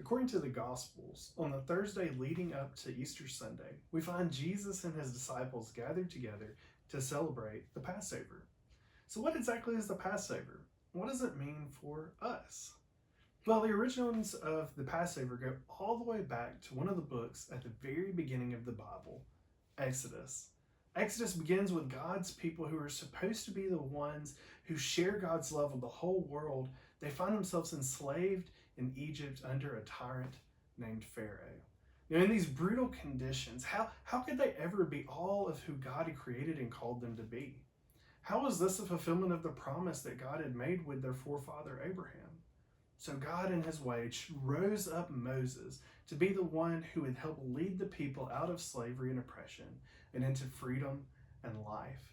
According to the Gospels, on the Thursday leading up to Easter Sunday, we find Jesus and his disciples gathered together to celebrate the Passover. So what exactly is the Passover? What does it mean for us? Well, the origins of the Passover go all the way back to one of the books at the very beginning of the Bible, Exodus. Exodus begins with God's people who are supposed to be the ones who share God's love with the whole world. They find themselves enslaved in Egypt under a tyrant named Pharaoh. Now, in these brutal conditions, how could they ever be all of who God had created and called them to be? How was this a fulfillment of the promise that God had made with their forefather Abraham? So God, in his way, rose up Moses to be the one who would help lead the people out of slavery and oppression and into freedom and life.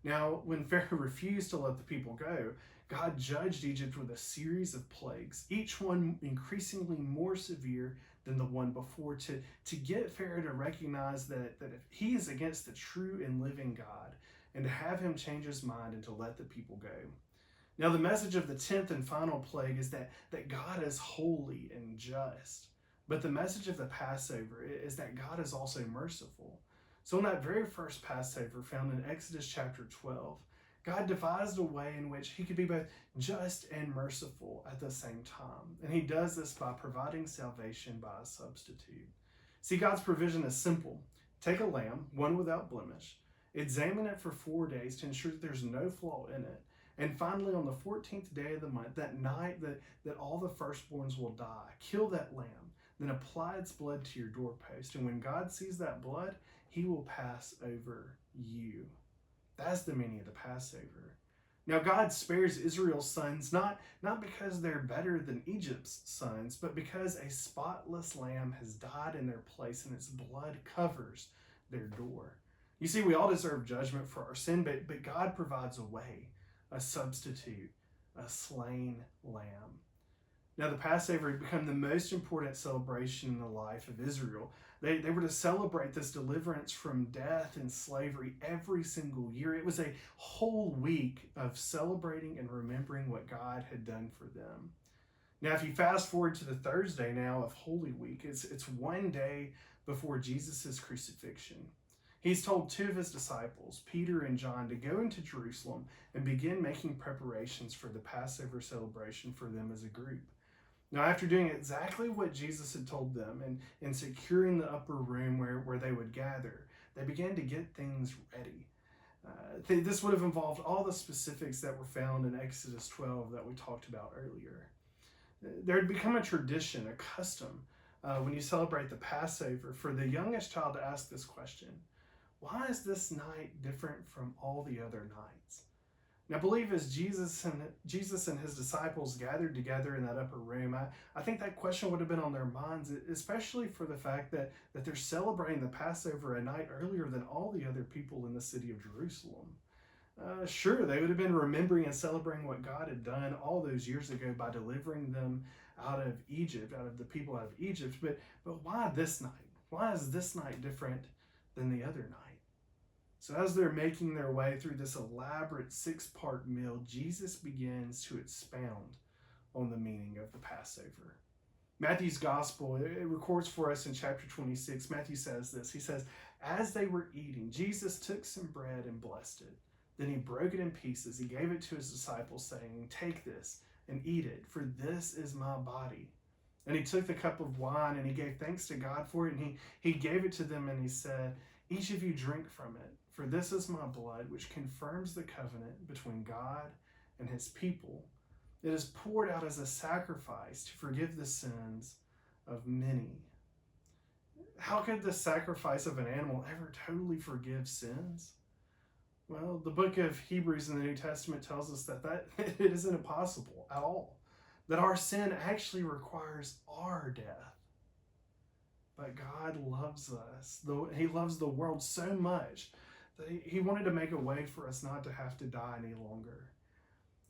Now, when Pharaoh refused to let the people go, God judged Egypt with a series of plagues, each one increasingly more severe than the one before, to get Pharaoh to recognize that if he is against the true and living God, and to have him change his mind and to let the people go. Now, the message of the 10th and final plague is that God is holy and just. But the message of the Passover is that God is also merciful. So in that very first Passover found in Exodus chapter 12, God devised a way in which he could be both just and merciful at the same time. And he does this by providing salvation by a substitute. See, God's provision is simple. Take a lamb, one without blemish, examine it for 4 days to ensure that there's no flaw in it. And finally, on the 14th day of the month, that night that all the firstborns will die, kill that lamb, then apply its blood to your doorpost. And when God sees that blood, he will pass over you. That's the meaning of the Passover. Now, God spares Israel's sons not because they're better than Egypt's sons, but because a spotless lamb has died in their place and its blood covers their door. You see, we all deserve judgment for our sin, but God provides a way, a substitute, a slain lamb. Now, the Passover had become the most important celebration in the life of Israel. They were to celebrate this deliverance from death and slavery every single year. It was a whole week of celebrating and remembering what God had done for them. Now, if you fast forward to the Thursday now of Holy Week, it's one day before Jesus' crucifixion. He's told two of his disciples, Peter and John, to go into Jerusalem and begin making preparations for the Passover celebration for them as a group. Now, after doing exactly what Jesus had told them and securing the upper room where they would gather, they began to get things ready. This would have involved all the specifics that were found in Exodus 12 that we talked about earlier. There had become a tradition, a custom, when you celebrate the Passover, for the youngest child to ask this question: why is this night different from all the other nights? Now, I believe as Jesus and his disciples gathered together in that upper room, I think that question would have been on their minds, especially for the fact that they're celebrating the Passover a night earlier than all the other people in the city of Jerusalem. Sure, they would have been remembering and celebrating what God had done all those years ago by delivering them out of Egypt, out of the people out of Egypt, but why this night? Why is this night different than the other night? So as they're making their way through this elaborate 6-part meal, Jesus begins to expound on the meaning of the Passover. Matthew's gospel, it records for us in chapter 26, Matthew says this. He says, as they were eating, Jesus took some bread and blessed it. Then he broke it in pieces. He gave it to his disciples, saying, take this and eat it, for this is my body. And he took the cup of wine and he gave thanks to God for it. And he gave it to them and he said, each of you drink from it, for this is my blood, which confirms the covenant between God and his people. It is poured out as a sacrifice to forgive the sins of many. How could the sacrifice of an animal ever totally forgive sins? Well, the book of Hebrews in the New Testament tells us that it isn't impossible at all, that our sin actually requires our death. But God loves us. He loves the world so much that he wanted to make a way for us not to have to die any longer.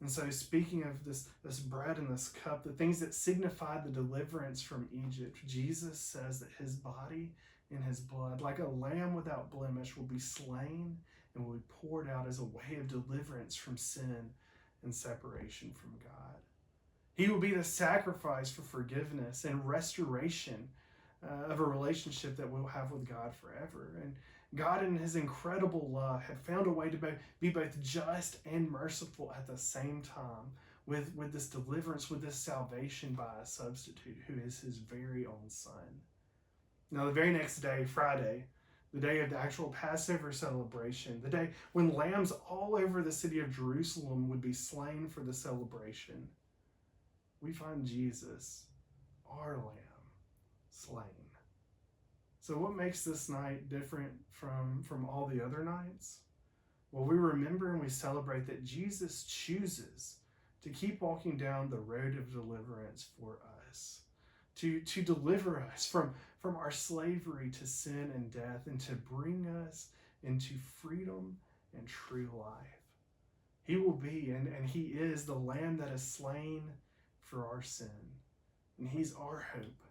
And so speaking of this bread and this cup, the things that signify the deliverance from Egypt, Jesus says that his body and his blood, like a lamb without blemish, will be slain and will be poured out as a way of deliverance from sin and separation from God. He will be the sacrifice for forgiveness and restoration of a relationship that we'll have with God forever. And God, in his incredible love, had found a way to be both just and merciful at the same time with this deliverance, with this salvation by a substitute who is his very own son. Now, the very next day, Friday, the day of the actual Passover celebration, the day when lambs all over the city of Jerusalem would be slain for the celebration, we find Jesus, our lamb, slain. So what makes this night different from all the other nights? Well, we remember and we celebrate that Jesus chooses to keep walking down the road of deliverance for us, to deliver us from our slavery to sin and death, and to bring us into freedom and true life. He will be, and he is, the Lamb that is slain for our sin. And he's our hope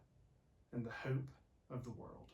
and the hope of the world.